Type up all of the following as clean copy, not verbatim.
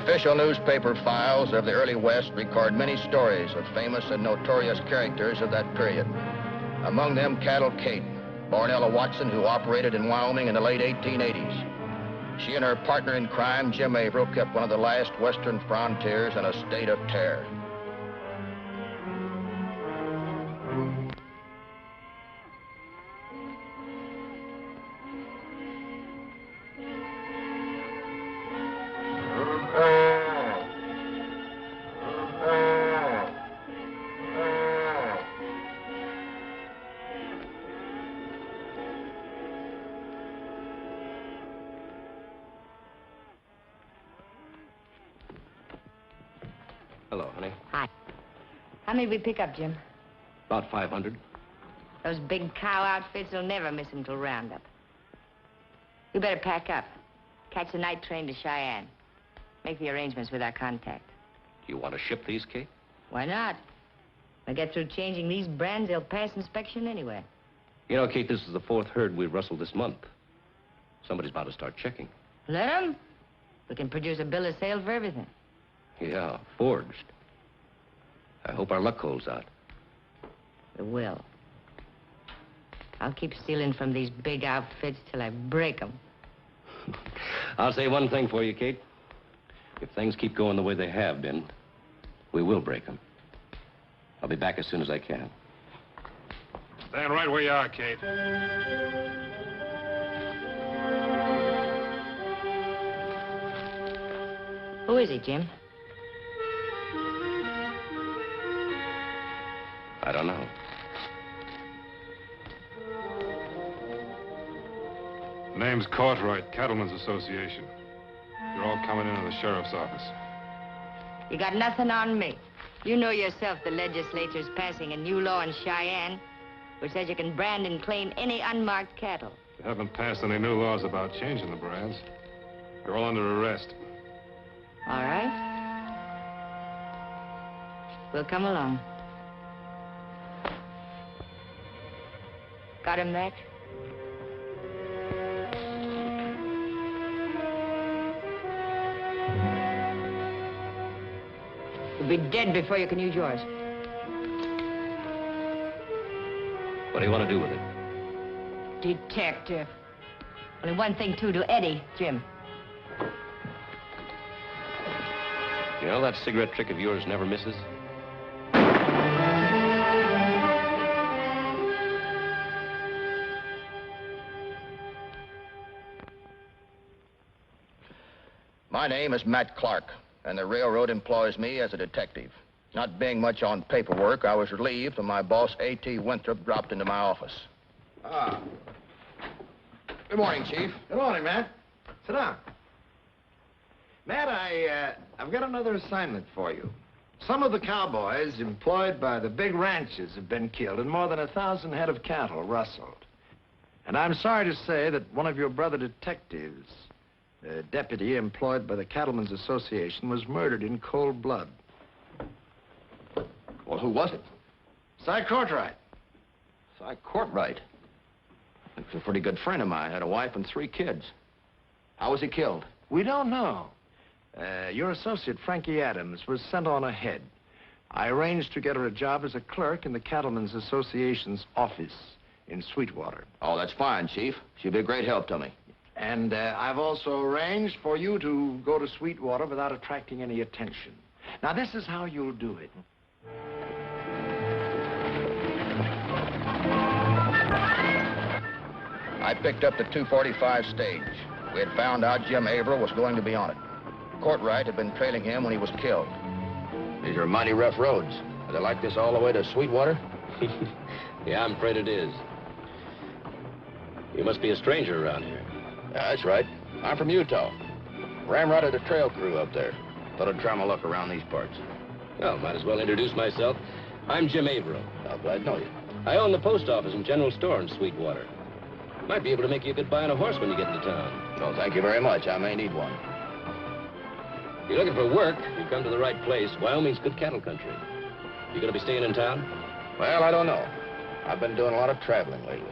official newspaper files of the early West record many stories of famous and notorious characters of that period. Among them, Cattle Kate, born Ella Watson, who operated in Wyoming in the late 1880s. She and her partner in crime, Jim Averill, kept one of the last western frontiers in a state of terror. Hello, honey. Hi. How many we pick up, Jim? About 500. Those big cow outfits will never miss them till roundup. You better pack up. Catch the night train to Cheyenne. Make the arrangements with our contact. Do you want to ship these, Kate? Why not? They'll get through changing these brands, they'll pass inspection anyway. You know, Kate, this is the 4th herd we've rustled this month. Somebody's about to start checking. Let them. We can produce a bill of sale for everything. Yeah, forged. I hope our luck holds out. It will. I'll keep stealing from these big outfits till I break them. I'll say one thing for you, Kate. If things keep going the way they have been, we will break them. I'll be back as soon as I can. Stand right where you are, Kate. Who is he, Jim? I don't know. Name's Cartwright, Cattlemen's Association. You're all coming into the sheriff's office. You got nothing on me. You know yourself the legislature's passing a new law in Cheyenne which says you can brand and claim any unmarked cattle. They haven't passed any new laws about changing the brands. You're all under arrest. All right. We'll come along. Got him back? You'll be dead before you can use yours. What do you want to do with it? Detective. Only one thing, too, to Eddie, Jim. You know, that cigarette trick of yours never misses. My name is Matt Clark, and the railroad employs me as a detective. Not being much on paperwork, I was relieved when my boss, A.T. Winthrop, dropped into my office. Good morning, Chief. Good morning, Matt. Sit down. Matt, I've got another assignment for you. Some of the cowboys employed by the big ranches have been killed and more than 1,000 head of cattle rustled. And I'm sorry to say that one of your brother detectives, the deputy employed by the Cattlemen's Association, was murdered in cold blood. Well, who was it? Cy Cartwright. Cy Cartwright. He's a pretty good friend of mine. Had a wife and 3 kids. How was he killed? We don't know. Your associate, Frankie Adams, was sent on ahead. I arranged to get her a job as a clerk in the Cattlemen's Association's office in Sweetwater. Oh, that's fine, Chief. She'll be a great help to me. And I've also arranged for you to go to Sweetwater without attracting any attention. Now, this is how you'll do it. I picked up the 245 stage. We had found out Jim Averill was going to be on it. Cartwright had been trailing him when he was killed. These are mighty rough roads. Are they like this all the way to Sweetwater? Yeah, I'm afraid it is. You must be a stranger around here. Yeah, that's right. I'm from Utah. Ramrodded a trail crew up there. Thought I'd try my luck around these parts. Well, might as well introduce myself. I'm Jim Averill. I'm glad to know you. I own the post office and general store in Sweetwater. Might be able to make you a good buy on a horse when you get into town. Well, thank you very much. I may need one. If you're looking for work, you come to the right place. Wyoming's good cattle country. You gonna be staying in town? Well, I don't know. I've been doing a lot of traveling lately.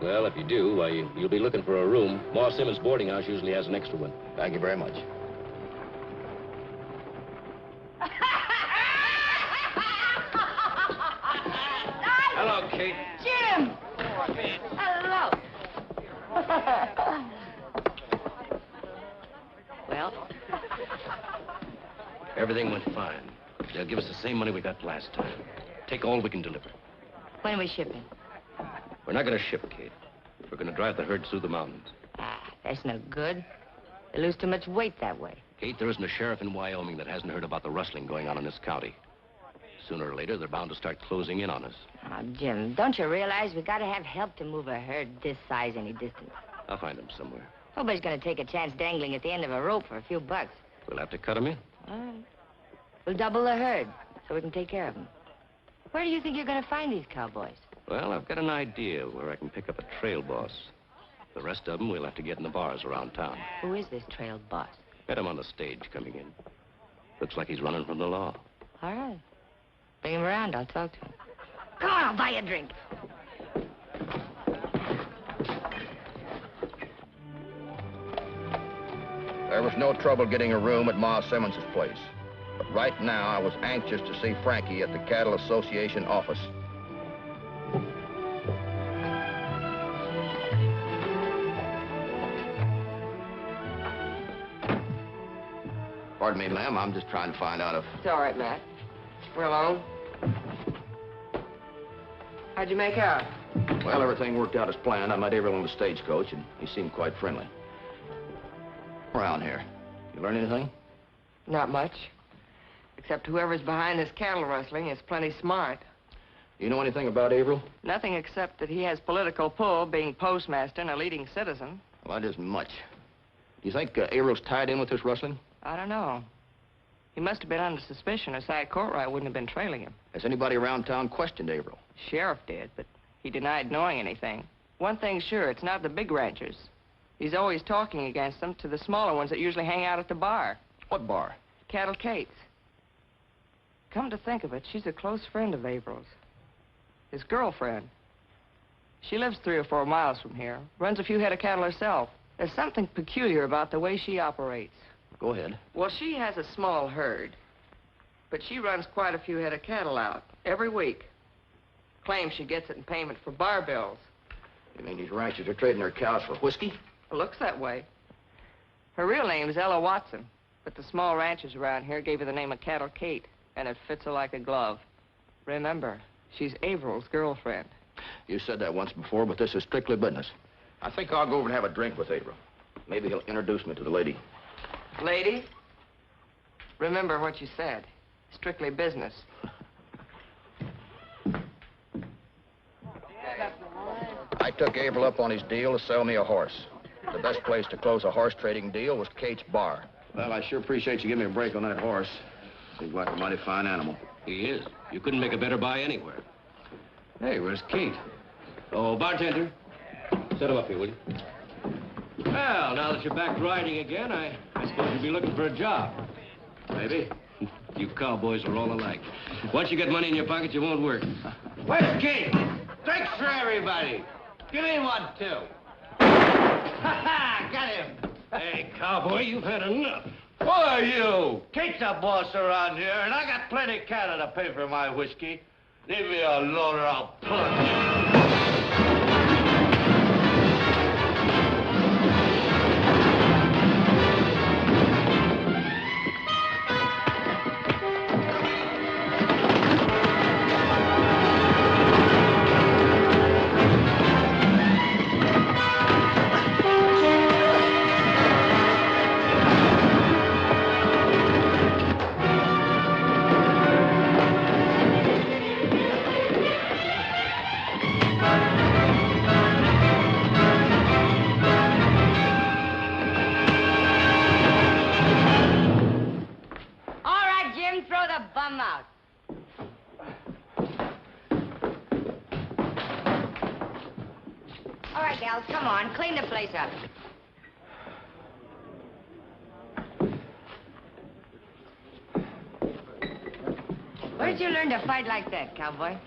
Well, if you do, why, you'll be looking for a room. Ma Simmons boarding house usually has an extra one. Thank you very much. Well? Everything went fine. They'll give us the same money we got last time. Take all we can deliver. When are we shipping? We're not going to ship, Kate. We're going to drive the herd through the mountains. Ah, that's no good. They lose too much weight that way. Kate, there isn't a sheriff in Wyoming that hasn't heard about the rustling going on in this county. Sooner or later, they're bound to start closing in on us. Oh, Jim, don't you realize we gotta have help to move a herd this size any distance? I'll find them somewhere. Nobody's gonna take a chance dangling at the end of a rope for a few bucks. We'll have to cut them in. All right. We'll double the herd so we can take care of them. Where do you think you're gonna find these cowboys? Well, I've got an idea where I can pick up a trail boss. The rest of them we'll have to get in the bars around town. Who is this trail boss? Met him on the stage coming in. Looks like he's running from the law. All right. Bring him around. I'll talk to him. Come on, I'll buy you a drink. There was no trouble getting a room at Ma Simmons' place. But right now, I was anxious to see Frankie at the Cattle Association office. Pardon me, ma'am. I'm just trying to find out if... It's all right, Matt. We're alone. How'd you make out? Well, everything worked out as planned. I met Averill on the stagecoach, and he seemed quite friendly. Around here. You learn anything? Not much. Except whoever's behind this cattle rustling is plenty smart. You know anything about Averill? Nothing except that he has political pull, being postmaster and a leading citizen. Well, that isn't much. Do you think Averill's tied in with this rustling? I don't know. He must have been under suspicion, or Cy Courtright wouldn't have been trailing him. Has anybody around town questioned Averill? Sheriff did, but he denied knowing anything. One thing's sure, it's not the big ranchers. He's always talking against them to the smaller ones that usually hang out at the bar. What bar? Cattle Kate's. Come to think of it, she's a close friend of Averill's. His girlfriend. She lives 3 or 4 miles from here, runs a few head of cattle herself. There's something peculiar about the way she operates. Go ahead. Well, she has a small herd, but she runs quite a few head of cattle out every week. Claims she gets it in payment for bar bills. You mean these ranchers are trading their cows for whiskey? It looks that way. Her real name's Ella Watson, but the small ranchers around here gave her the name of Cattle Kate, and it fits her like a glove. Remember, she's Averill's girlfriend. You said that once before, but this is strictly business. I think I'll go over and have a drink with Averill. Maybe he'll introduce me to the lady. Lady, remember what you said. Strictly business. I took Averill up on his deal to sell me a horse. The best place to close a horse trading deal was Kate's bar. Well, I sure appreciate you giving me a break on that horse. Seems like a mighty fine animal. He is. You couldn't make a better buy anywhere. Hey, where's Kate? Oh, bartender. Set him up here, will you? Well, now that you're back riding again, I suppose you'll be looking for a job. Maybe. You cowboys are all alike. Once you get money in your pocket, you won't work. Where's Kate? Drinks for everybody. Give me one, too. Ha-ha! Got him. Hey, cowboy, you've had enough. Who are you? Kate's the boss around here, and I got plenty of cattle to pay for my whiskey. Leave me alone or I'll punch. Come on, clean the place up. Where did you learn to fight like that, cowboy?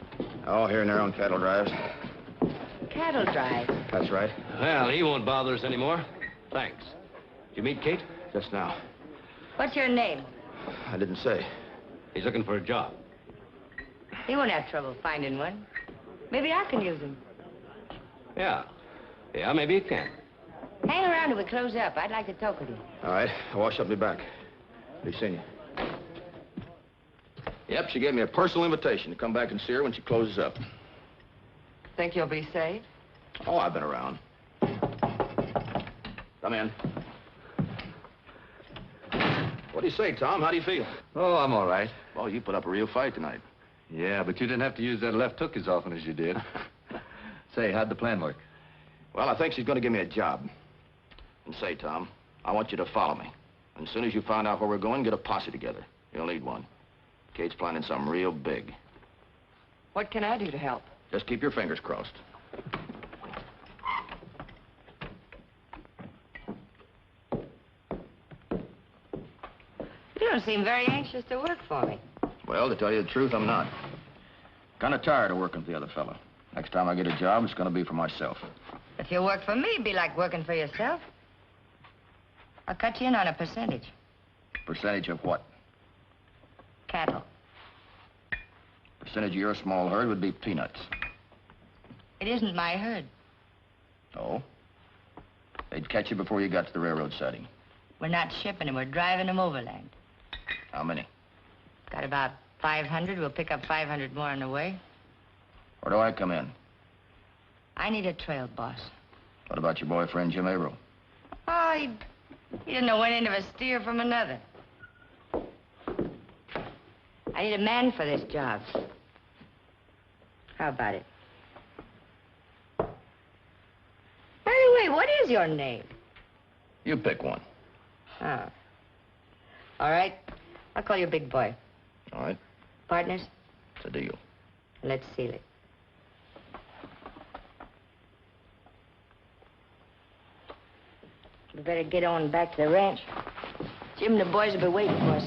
Oh, here and there on cattle drives. Cattle drive? That's right. Well, he won't bother us anymore. Thanks. Did you meet Kate? Just now. What's your name? I didn't say. He's looking for a job. He won't have trouble finding one. Maybe I can use him. Yeah, maybe you can. Hang around till we close up. I'd like to talk with you. All right, I'll wash up and be back. Be seeing you. Yep, she gave me a personal invitation to come back and see her when she closes up. Think you'll be safe? Oh, I've been around. Come in. What do you say, Tom? How do you feel? Oh, I'm all right. Well, you put up a real fight tonight. Yeah, but you didn't have to use that left hook as often as you did. Say, how'd the plan work? Well, I think she's going to give me a job. And say, Tom, I want you to follow me. And as soon as you find out where we're going, get a posse together. You'll need one. Kate's planning something real big. What can I do to help? Just keep your fingers crossed. You don't seem very anxious to work for me. Well, to tell you the truth, I'm not. Kind of tired of working for the other fella. Next time I get a job, it's going to be for myself. If you work for me, it'd be like working for yourself. I'll cut you in on a percentage. Percentage of what? Cattle. Percentage of your small herd would be peanuts. It isn't my herd. Oh? They'd catch you before you got to the railroad siding. We're not shipping them. We're driving them overland. How many? Got about 500. We'll pick up 500 more on the way. Where do I come in? I need a trail boss. What about your boyfriend, Jim Averill? Oh, he didn't know one end of a steer from another. I need a man for this job. How about it? By the way, what is your name? You pick one. Oh. All right. I'll call you Big Boy. All right. Partners? It's a deal. Let's seal it. We better get on back to the ranch. Jim and the boys will be waiting for us.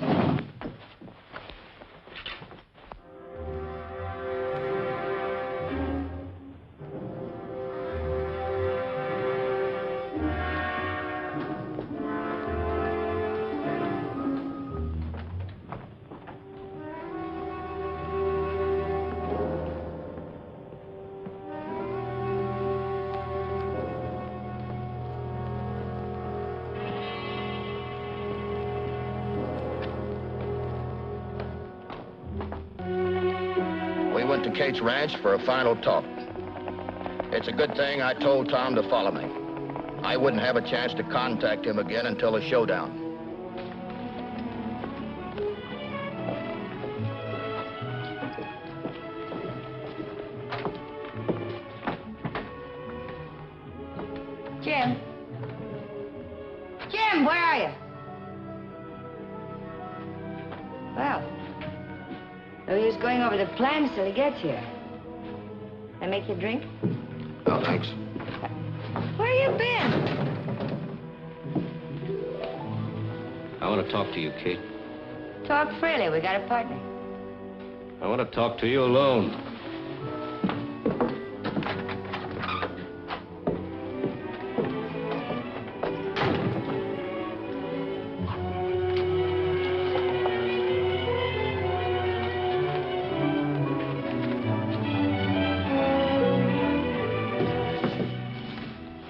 Went to Kate's ranch for a final talk. It's a good thing I told Tom to follow me. I wouldn't have a chance to contact him again until the showdown. Jim. Jim, where are you? Well, no use going over the plans till he gets here. I make you a drink? Oh, thanks. Where you been? I want to talk to you, Kate. Talk freely. We got a partner. I want to talk to you alone.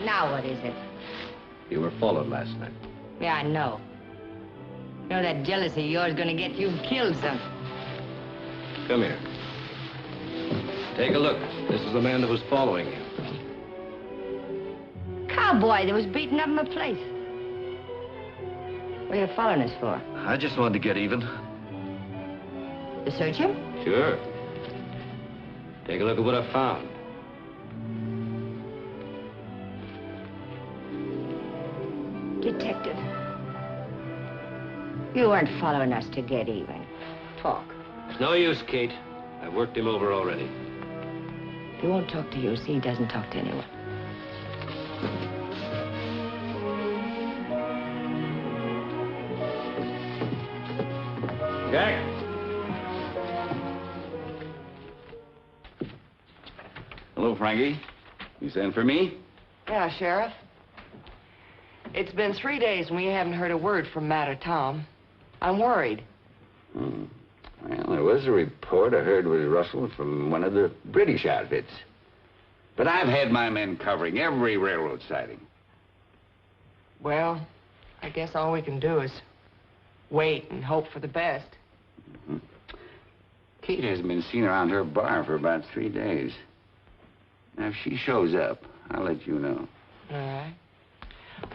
Now what is it? You were followed last night. Yeah, I know. You know that jealousy of yours is gonna get you killed, son. Come here. Take a look. This is the man that was following you. Cowboy that was beating up my place. What are you following us for? I just wanted to get even. To search him? Sure. Take a look at what I found. Detective. You weren't following us to get even. Talk. It's no use, Kate. I've worked him over already. He won't talk to you. See, he doesn't talk to anyone. Jack. Hello, Frankie. You sent for me? Yeah, Sheriff. It's been 3 days and we haven't heard a word from Matt or Tom. I'm worried. Well, there was a report I heard was rustled from one of the British outfits. But I've had my men covering every railroad siding. Well, I guess all we can do is wait and hope for the best. Mm-hmm. Kate hasn't been seen around her bar for about 3 days. Now, if she shows up, I'll let you know. All right.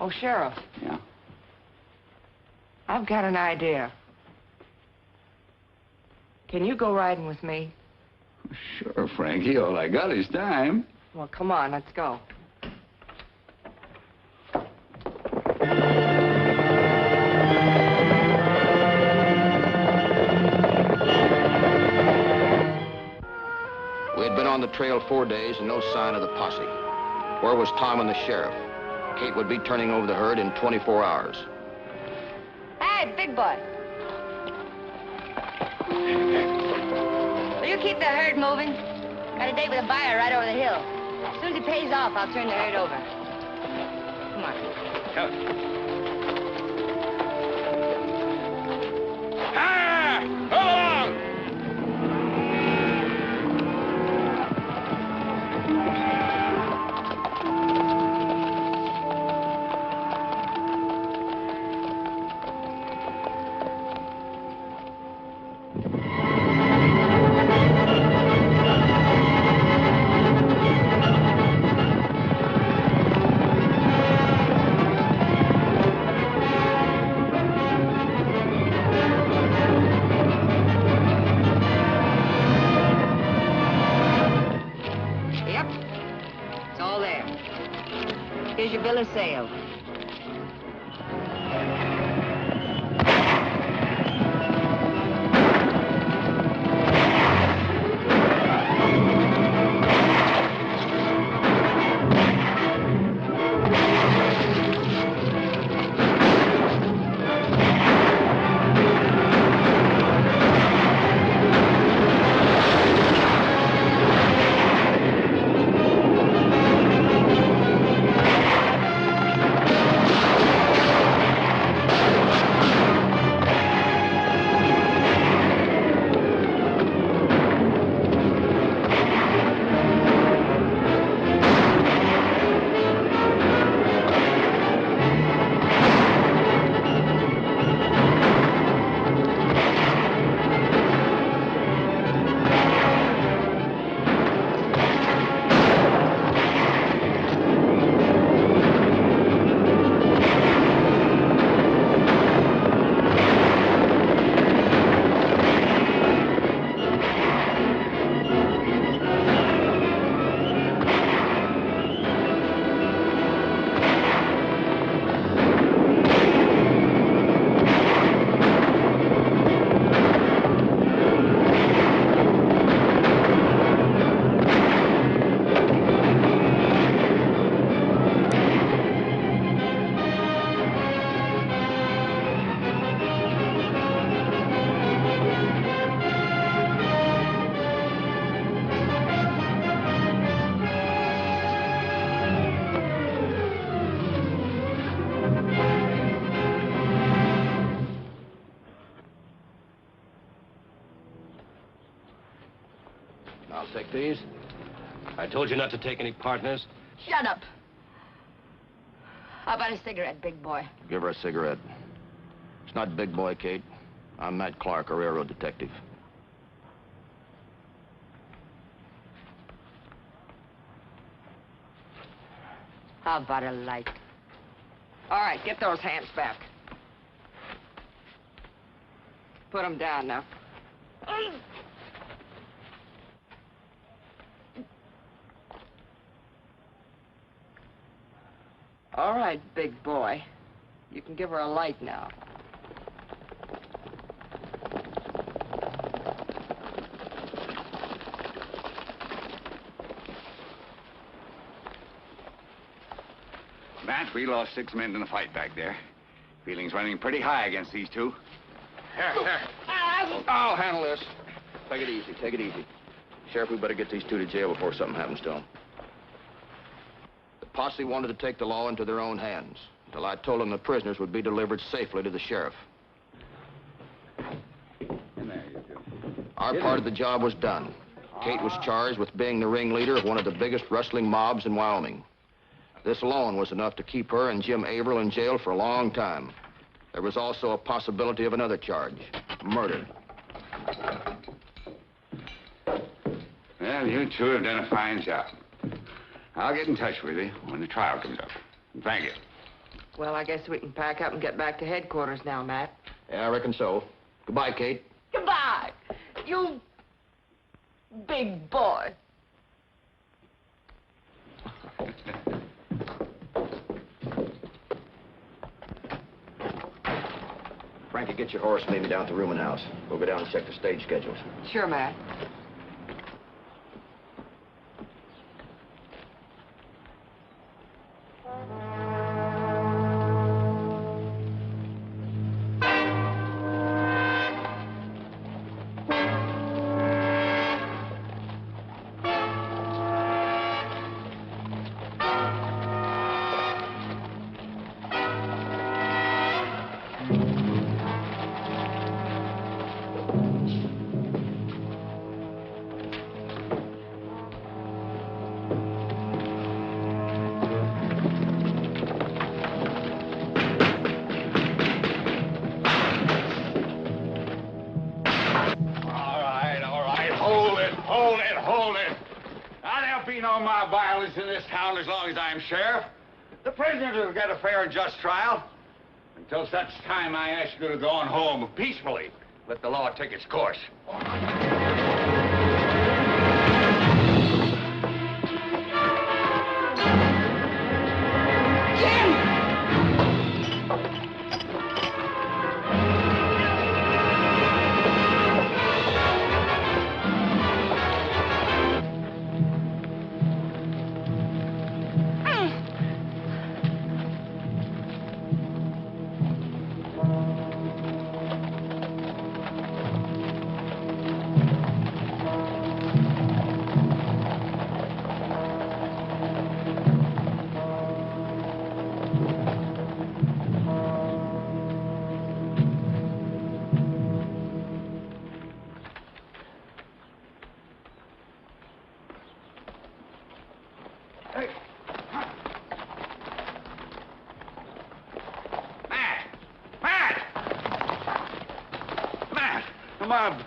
Oh, Sheriff. Yeah? I've got an idea. Can you go riding with me? Sure, Frankie. All I got is time. Well, come on, let's go. We had been on the trail 4 days and no sign of the posse. Where was Tom and the sheriff? Kate would be turning over the herd in 24 hours. Hey, big boy. Will you keep the herd moving? Got a date with a buyer right over the hill. As soon as he pays off, I'll turn the herd over. Come on. Ah! Go along! Yep. It's all there. Here's your bill of sale. I'll take these. I told you not to take any partners. Shut up. How about a cigarette, big boy? Give her a cigarette. It's not big boy, Kate. I'm Matt Clark, a railroad detective. How about a light? All right, get those hands back. Put them down now. All right, big boy. You can give her a light now. Matt, we lost 6 men in the fight back there. Feeling's running pretty high against these two. Here. I'll handle this. Take it easy, take it easy. Sheriff, we better get these two to jail before something happens to them. The posse wanted to take the law into their own hands until I told them the prisoners would be delivered safely to the sheriff. In there, you two. Our part of the job was done. Kate was charged with being the ringleader of one of the biggest rustling mobs in Wyoming. This alone was enough to keep her and Jim Averill in jail for a long time. There was also a possibility of another charge, murder. Well, you two have done a fine job. I'll get in touch with you when the trial comes up. Thank you. Well, I guess we can pack up and get back to headquarters now, Matt. Yeah, I reckon so. Goodbye, Kate. Goodbye, you big boy. Frankie, get your horse and meet me down at the rooming house. We'll go down and check the stage schedules. Sure, Matt. No violence in this town as long as I'm sheriff. The prisoners will get a fair and just trial. Until such time, I ask you to go on home peacefully. Let the law take its course.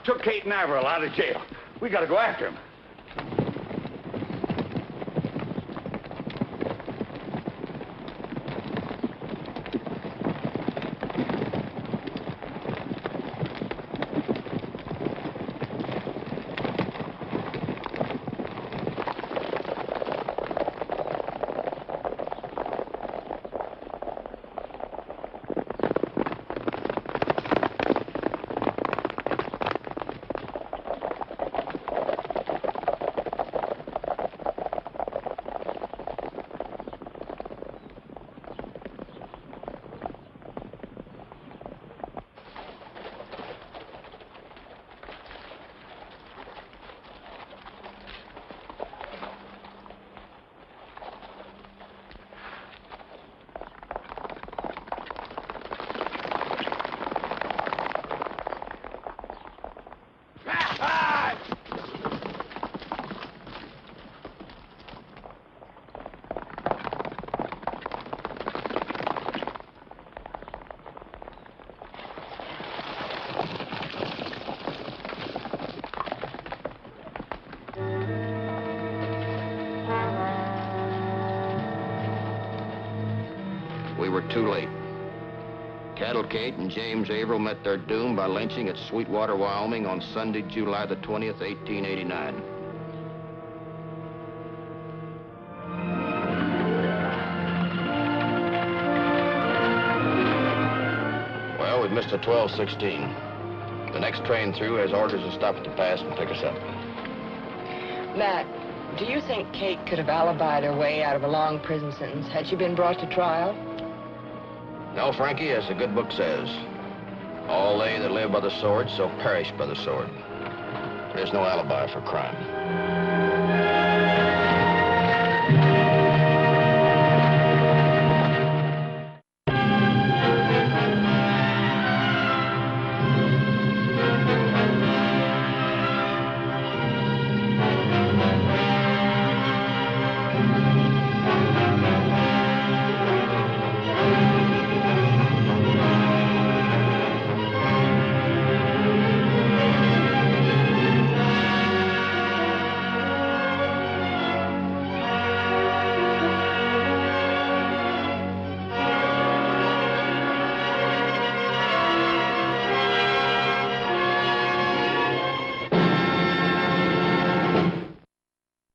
Took Kate and Averill out of jail. We gotta go after him. We were too late. Cattle Kate and James Averill met their doom by lynching at Sweetwater, Wyoming on Sunday, July the 20th, 1889. Well, we've missed the 12:16. The next train through has orders to stop at the pass and pick us up. Matt, do you think Kate could have alibied her way out of a long prison sentence had she been brought to trial? No, Frankie, as the good book says, all they that live by the sword shall perish by the sword. There's no alibi for crime.